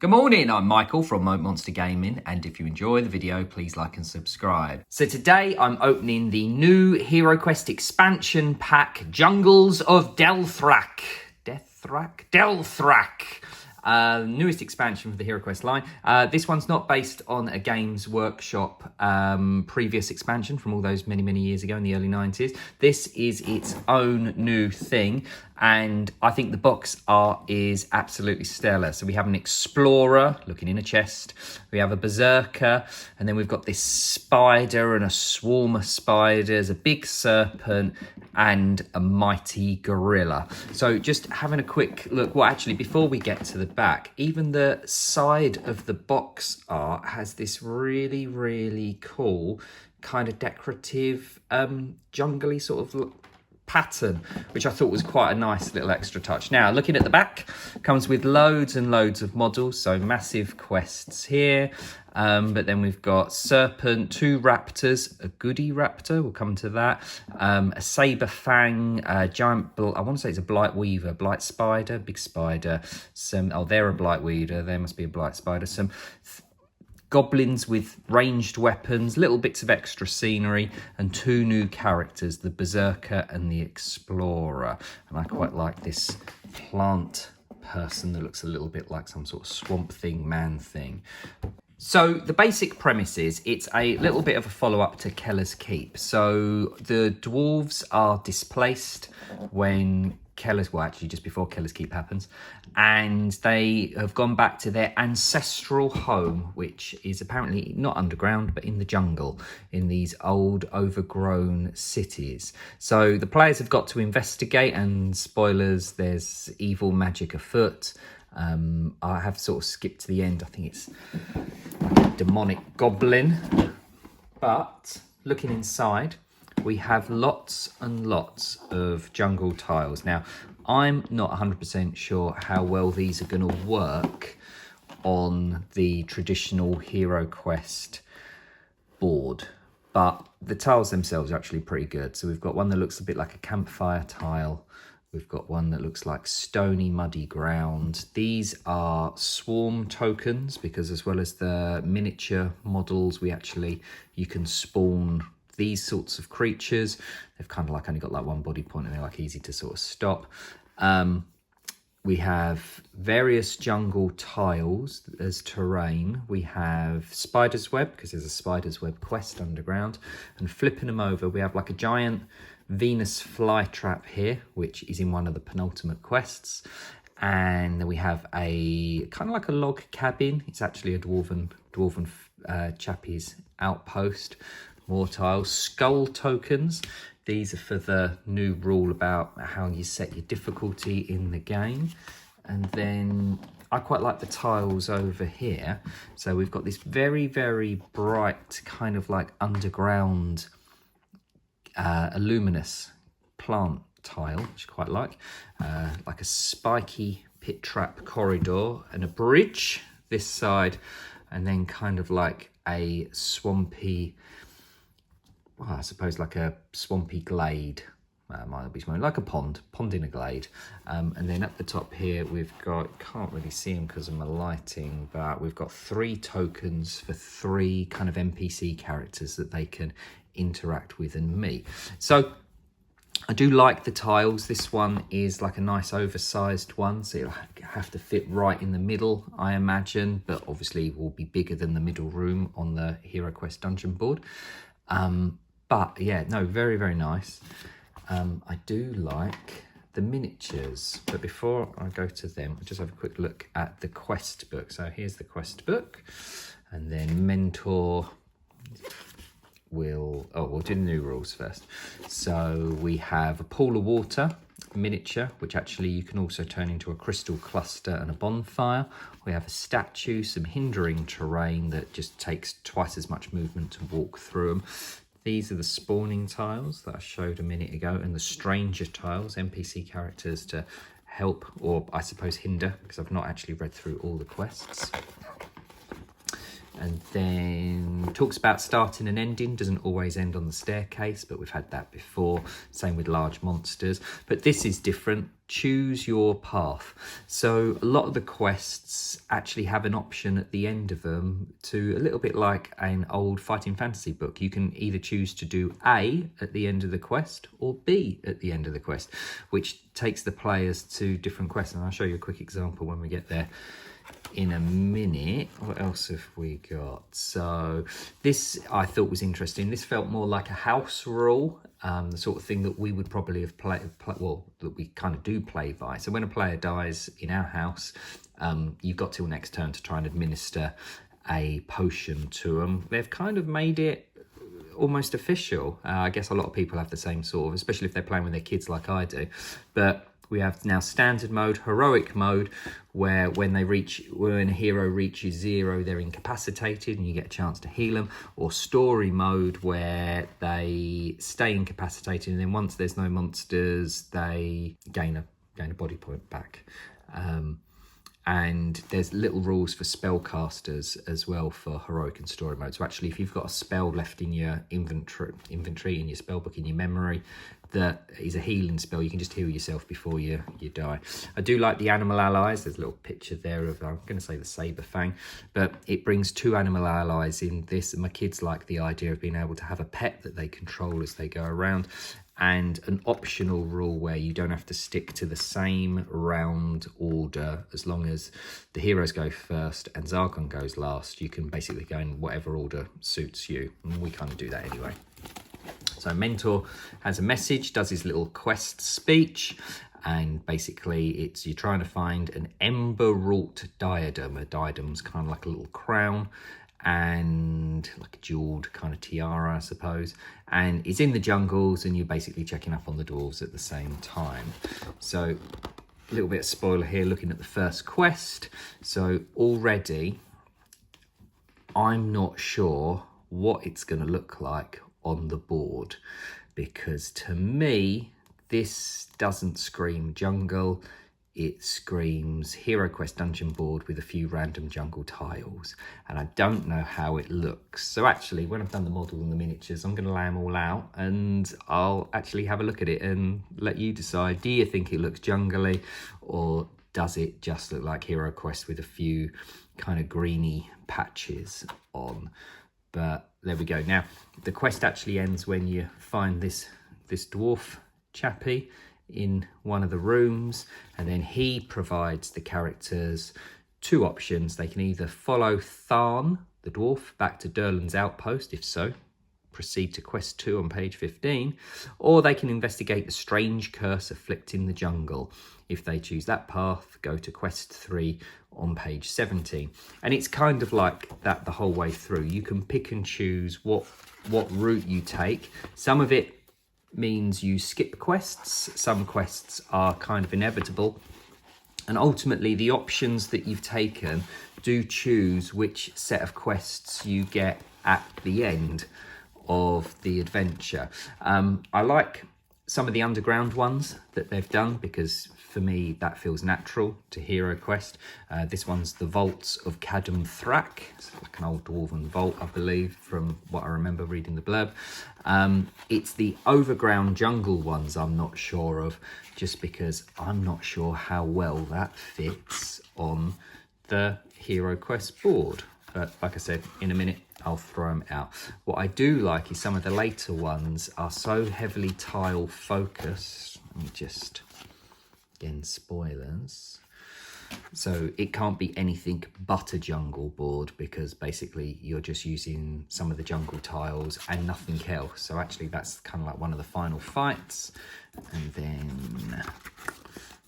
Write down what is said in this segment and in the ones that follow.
Good morning, I'm Michael from Moat Monster Gaming, and if you enjoy the video, please like and subscribe. So today I'm opening the new HeroQuest expansion pack, Jungles of Delthrak. Delthrak. Newest expansion for the HeroQuest line. This one's not based on a Games Workshop previous expansion from all those many years ago in the early 90s. This is its own new thing, and I think the box art is absolutely stellar. So we have an explorer looking in a chest, we have a berserker, and then we've got this spider and a swarm of spiders, a big serpent, and a mighty gorilla. So just having a quick look. Well, actually, before we get to the back, even the side of the box art has this really cool kind of decorative jungly sort of pattern, which I thought was quite a nice little extra touch. Now, looking at the back, comes with loads and loads of models, so massive quests here. But then we've got serpent, 2 raptors, a goody raptor, we'll come to that, a saber fang, a giant, I want to say it's a blight weaver, blight spider, big spider, some, oh, they're a blight weaver, there must be a blight spider, some goblins with ranged weapons, little bits of extra scenery, and 2 new characters, the berserker and the explorer. And I quite like this plant person that looks a little bit like some sort of swamp thing, man thing. So the basic premise is it's a little bit of a follow-up to Keller's Keep. So the dwarves are displaced when Keller's, well, actually just before Keller's Keep happens, and they have gone back to their ancestral home, which is apparently not underground, but in the jungle, in these old overgrown cities. So the players have got to investigate, and spoilers, there's evil magic afoot. I have sort of skipped to the end. I think it's like a demonic goblin. But looking inside, we have lots and lots of jungle tiles. Now, I'm not 100% sure how well these are going to work on the traditional HeroQuest board, but the tiles themselves are actually pretty good. So we've got one that looks a bit like a campfire tile. We've got one that looks like stony, muddy ground. These are swarm tokens, because as well as the miniature models, you can spawn these sorts of creatures. They've kind of like only got like one body point, and they're like easy to sort of stop. We have various jungle tiles as terrain. We have spider's web, because there's a spider's web quest underground. And flipping them over, we have like a giant Venus flytrap here, which is in one of the penultimate quests. And then we have a kind of like a log cabin. It's actually a dwarven chappie's outpost. More tiles, skull tokens. These are for the new rule about how you set your difficulty in the game. And then I quite like the tiles over here. So we've got this very bright kind of like underground a luminous plant tile, which I quite like a spiky pit trap corridor, and a bridge this side, and then kind of like a swampy, well, I suppose like a swampy glade, might be like a pond in a glade. And then at the top here we've got, can't really see them because of my lighting, but we've got 3 tokens for 3 kind of NPC characters that they can interact with and meet. So I do like the tiles. This one is like a nice oversized one, so it'll have to fit right in the middle, I imagine, but obviously will be bigger than the middle room on the HeroQuest dungeon board. But yeah, no, very nice. I do like the miniatures, but before I go to them, I'll just have a quick look at the quest book. So here's the quest book, and then Mentor we'll do the new rules first. So we have a pool of water miniature, which actually you can also turn into a crystal cluster and a bonfire. We have a statue, some hindering terrain that just takes twice as much movement to walk through them. These are the spawning tiles that I showed a minute ago, and the stranger tiles, NPC characters to help, or I suppose hinder, because I've not actually read through all the quests. And then talks about starting and ending, doesn't always end on the staircase, but we've had that before. Same with large monsters, but this is different. Choose your path. So a lot of the quests actually have an option at the end of them to, a little bit like an old fighting fantasy book. You can either choose to do A at the end of the quest or B at the end of the quest, which takes the players to different quests. And I'll show you a quick example when we get there in a minute. What else have we got? So this I thought was interesting. This felt more like a house rule, the sort of thing that we would probably have well, that we kind of do play by. So when a player dies in our house, you've got till next turn to try and administer a potion to them. They've kind of made it almost official. I guess a lot of people have the same sort of, especially if they're playing with their kids like I do. But we have now standard mode, heroic mode, where when a hero reaches 0, they're incapacitated and you get a chance to heal them, or story mode where they stay incapacitated and then once there's no monsters, they gain a body point back. And there's little rules for spellcasters as well for heroic and story mode. So actually, if you've got a spell left in your inventory in your spellbook, in your memory, that is a healing spell, you can just heal yourself before you die. I do like the animal allies. There's a little picture there of, I'm going to say the saber fang, but it brings 2 animal allies in this. And my kids like the idea of being able to have a pet that they control as they go around, and an optional rule where you don't have to stick to the same round order. As long as the heroes go first and Zarkon goes last, you can basically go in whatever order suits you. And we kind of do that anyway. So Mentor has a message, does his little quest speech, and basically it's you're trying to find an ember-wrought diadem. A diadem's kind of like a little crown, and like a jeweled kind of tiara, I suppose, and it's in the jungles, and you're basically checking up on the dwarves at the same time. So a little bit of spoiler here, looking at the first quest. So already I'm not sure what it's going to look like on the board, because to me this doesn't scream jungle. It screams HeroQuest dungeon board with a few random jungle tiles, and I don't know how it looks. So actually, when I've done the model and the miniatures, I'm going to lay them all out and I'll actually have a look at it and let you decide. Do you think it looks jungly, or does it just look like HeroQuest with a few kind of greeny patches on? But there we go. Now, the quest actually ends when you find this dwarf chappie in one of the rooms, and then he provides the characters 2 options. They can either follow Tharn, the dwarf, back to Durlin's outpost. If so, proceed to quest 2 on page 15, or they can investigate the strange curse afflicting the jungle. If they choose that path, go to quest 3 on page 17. And it's kind of like that the whole way through. You can pick and choose what route you take. Some of it means you skip quests. Some quests are kind of inevitable. And ultimately, the options that you've taken do choose which set of quests you get at the end of the adventure. I like some of the underground ones that they've done, because for me that feels natural to HeroQuest. This one's the Vaults of Delthrak. It's like an old dwarven vault, I believe, from what I remember reading the blurb. It's the overgrown jungle ones I'm not sure of, just because I'm not sure how well that fits on the HeroQuest board. But like I said, in a minute I'll throw them out. What I do like is some of the later ones are so heavily tile focused. Let me just, again, spoilers. So it can't be anything but a jungle board, because basically you're just using some of the jungle tiles and nothing else. So actually that's kind of like one of the final fights. And then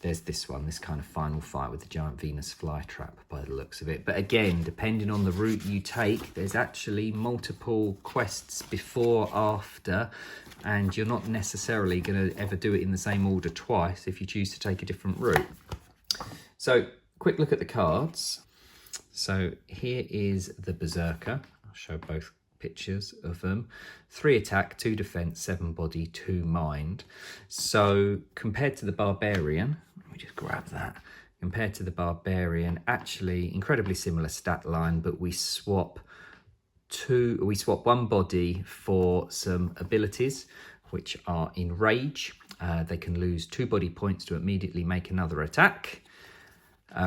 there's this one, this kind of final fight with the giant Venus flytrap by the looks of it. But again, depending on the route you take, there's actually multiple quests before, after, and you're not necessarily going to ever do it in the same order twice if you choose to take a different route. So, quick look at the cards. So here is the Berserker. I'll show both pictures of them. 3 attack, 2 defense, 7 body, 2 mind. So compared to the Barbarian, let me just grab that. Compared to the Barbarian, actually incredibly similar stat line, but we swap we swap one body for some abilities, which are Enrage. They can lose 2 body points to immediately make another attack.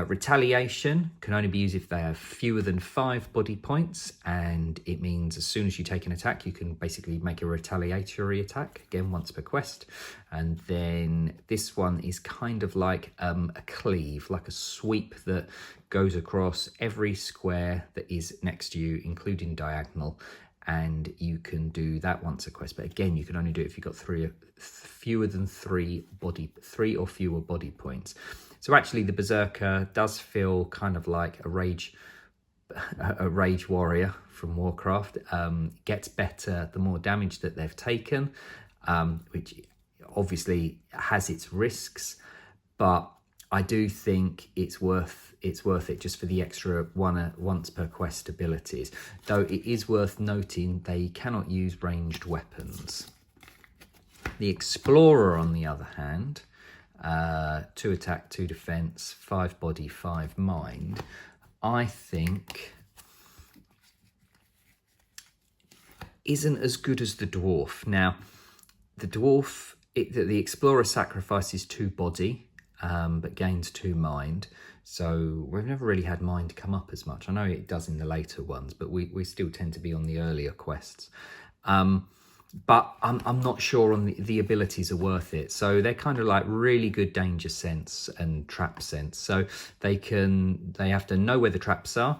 Retaliation can only be used if they have fewer than 5 body points, and it means as soon as you take an attack, you can basically make a retaliatory attack, again once per quest. And then this one is kind of like a cleave, like a sweep that goes across every square that is next to you, including diagonal, and you can do that once a quest. But again, you can only do it if you've got fewer than 3 or fewer body points. So actually the berserker does feel kind of like a rage warrior from Warcraft. Gets better the more damage that they've taken, which obviously has its risks, but I do think it's worth it just for the extra once per quest abilities. Though it is worth noting they cannot use ranged weapons. The explorer, on the other hand, 2 attack, 2 defense, 5 body, 5 mind, I think isn't as good as the dwarf. Now, the dwarf, the explorer sacrifices 2 body, but gains 2 mind. So we've never really had mind come up as much. I know it does in the later ones, but we still tend to be on the earlier quests. But I'm not sure on the abilities are worth it. So they're kind of like really good danger sense and trap sense. So they have to know where the traps are.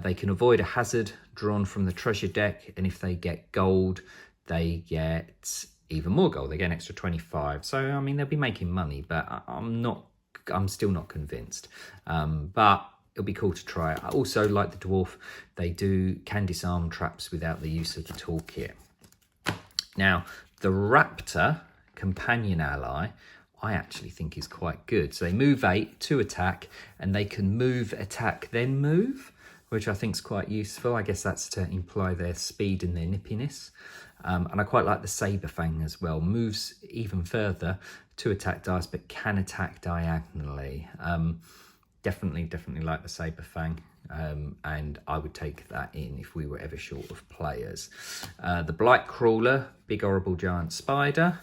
They can avoid a hazard drawn from the treasure deck, and if they get gold, they get even more gold. They get an extra 25. So I mean, they'll be making money, but I'm still not convinced. But it'll be cool to try. I also like the dwarf. They can disarm traps without the use of the toolkit. Now, the raptor, companion ally, I actually think is quite good. So they move 8 to attack, and they can move, attack, then move, which I think is quite useful. I guess that's to imply their speed and their nippiness. And I quite like the saber fang as well. Moves even further, 2 attack dice, but can attack diagonally. Definitely like the saber fang. And I would take that in if we were ever short of players. The blight crawler, big horrible giant spider.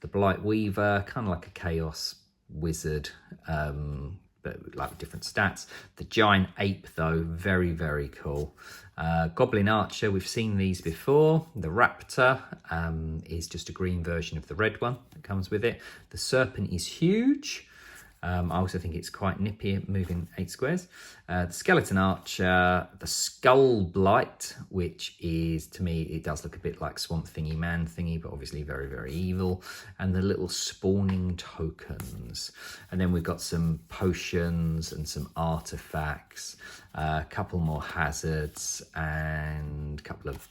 The blight weaver, kind of like a chaos wizard, but like different stats. The giant ape though, very, very cool. Goblin archer, we've seen these before. The raptor is just a green version of the red one that comes with it. The serpent is huge. I also think it's quite nippy at moving 8 squares. The skeleton archer, the skull blight, which is, to me, it does look a bit like swamp thingy, man thingy, but obviously very, very evil. And the little spawning tokens. And then we've got some potions and some artifacts, a couple more hazards, and a couple of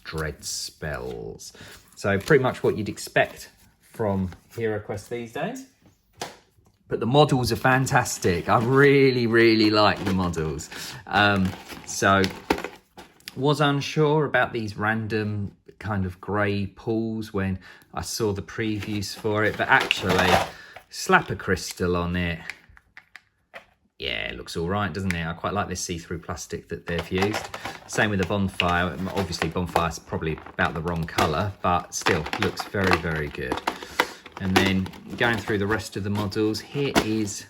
dread spells. So pretty much what you'd expect from HeroQuest these days. But the models are fantastic. I really, really like the models. So was unsure about these random kind of grey pools when I saw the previews for it, but actually slap a crystal on it. Yeah, it looks all right, doesn't it? I quite like this see-through plastic that they've used. Same with the bonfire. Obviously, bonfire's probably about the wrong colour, but still looks very, very good. And then going through the rest of the models, here is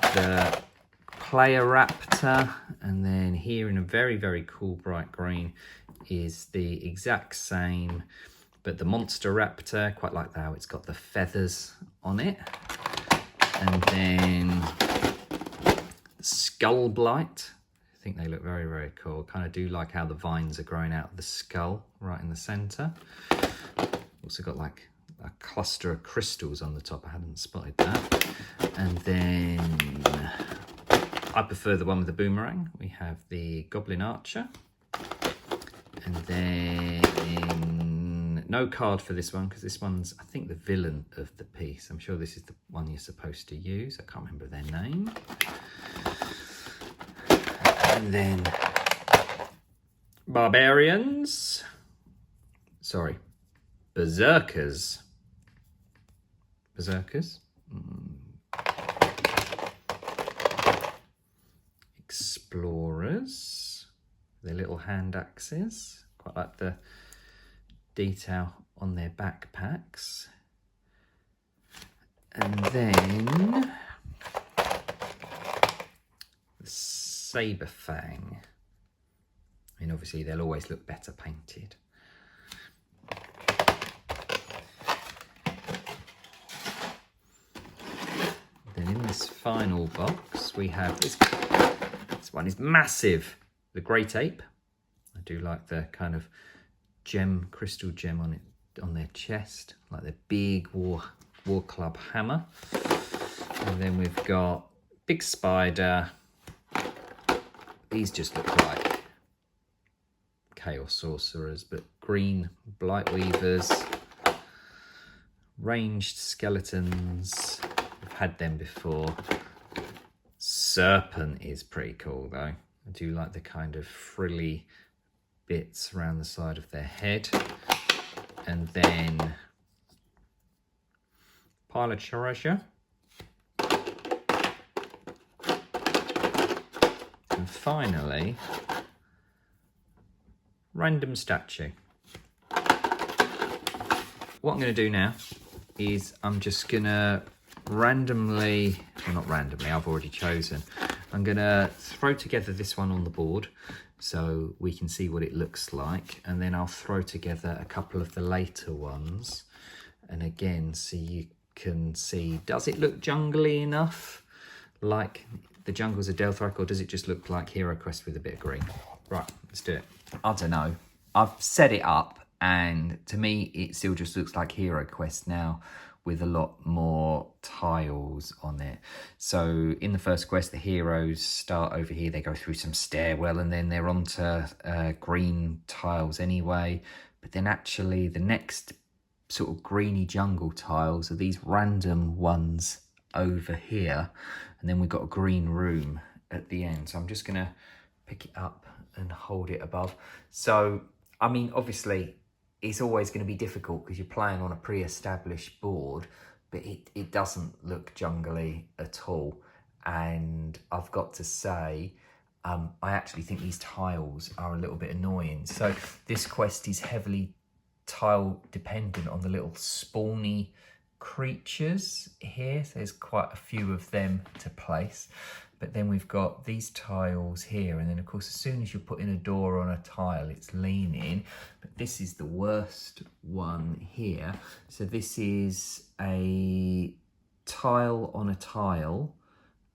the player raptor. And then here in a very, very cool bright green is the exact same, but the monster raptor. Quite like how it's got the feathers on it. And then skull blight. I think they look very, very cool. Kind of do like how the vines are growing out of the skull right in the centre. Also got like a cluster of crystals on the top. I hadn't spotted that. And then I prefer the one with the boomerang. We have the goblin archer. And then no card for this one because this one's, I think, the villain of the piece. I'm sure this is the one you're supposed to use. I can't remember their name. And then barbarians. Sorry, berserkers. Berserkers. Explorers. their little hand axes. Quite like the detail on their backpacks. And then the saber fang. I mean, obviously they'll always look better painted. Then in this final box we have this one is massive, the Great Ape. I do like the kind of gem, crystal gem on it, on their chest, like the big war club hammer. And then we've got big spider. These just look like chaos sorcerers, but green blight weavers, ranged skeletons. I've had them before. Serpent is pretty cool though. I do like the kind of frilly bits around the side of their head. And then pile of treasure. And finally, random statue. What I'm going to do now is I'm just going to randomly, well not randomly, I've already chosen. I'm going to throw together this one on the board so we can see what it looks like, and then I'll throw together a couple of the later ones, and again so you can see, does it look jungly enough like the jungles of Delthrak, or does it just look like HeroQuest with a bit of green? Right, let's do it. I don't know, I've set it up and to me it still just looks like HeroQuest now, with a lot more tiles on it. So in the first quest, the heroes start over here, they go through some stairwell and then they're onto green tiles anyway. But then actually the next sort of greeny jungle tiles are these random ones over here. And then we've got a green room at the end. So I'm just gonna pick it up and hold it above. So, I mean, obviously, it's always going to be difficult because you're playing on a pre-established board, but it doesn't look jungly at all. And I've got to say, I actually think these tiles are a little bit annoying. So this quest is heavily tile dependent on the little spawny creatures here. So there's quite a few of them to place. But then we've got these tiles here, and then of course as soon as you put in a door on a tile it's leaning. But this is the worst one here. So this is a tile on a tile,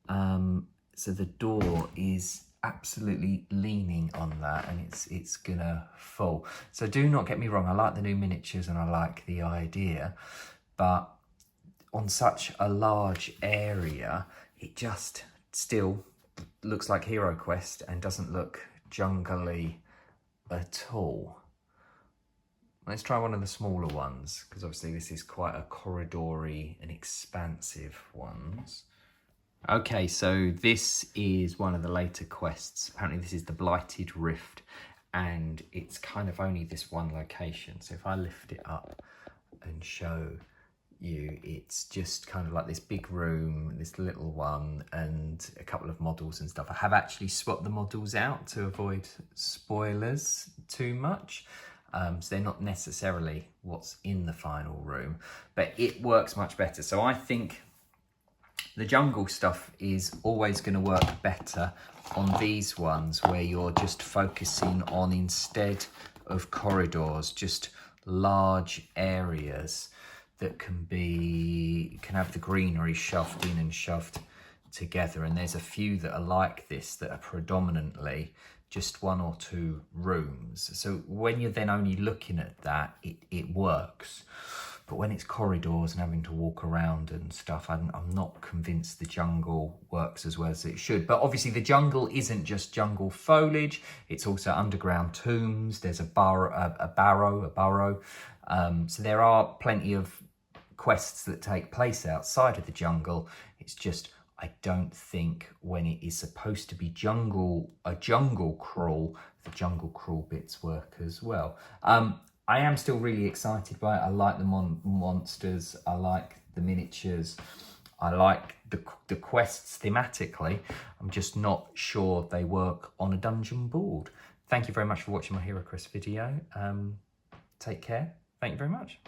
so the door is absolutely leaning on that, and it's gonna fall. So do not get me wrong, I like the new miniatures and I like the idea, but on such a large area it just still looks like HeroQuest and doesn't look jungly at all. Let's try one of the smaller ones, because obviously this is quite a corridory and expansive ones. Okay, so this is one of the later quests. Apparently this is the Blighted Rift, and it's kind of only this one location. So if I lift it up and show you, it's just kind of like this big room, this little one, and a couple of models and stuff. I have actually swapped the models out to avoid spoilers too much, so they're not necessarily what's in the final room, but it works much better. So I think the jungle stuff is always going to work better on these ones where you're just focusing on, instead of corridors, just large areas that can have the greenery shoved in and shoved together. And there's a few that are like this that are predominantly just one or two rooms. So when you're then only looking at that, it works. But when it's corridors and having to walk around and stuff, I'm not convinced the jungle works as well as it should. But obviously the jungle isn't just jungle foliage, it's also underground tombs. There's a burrow. So there are plenty of quests that take place outside of the jungle. It's just, I don't think when it is supposed to be a jungle crawl, the jungle crawl bits work as well. I am still really excited by it. I like the monsters, I like the miniatures. I like the quests thematically. I'm just not sure they work on a dungeon board. Thank you very much for watching my HeroQuest video. Take care. Thank you very much.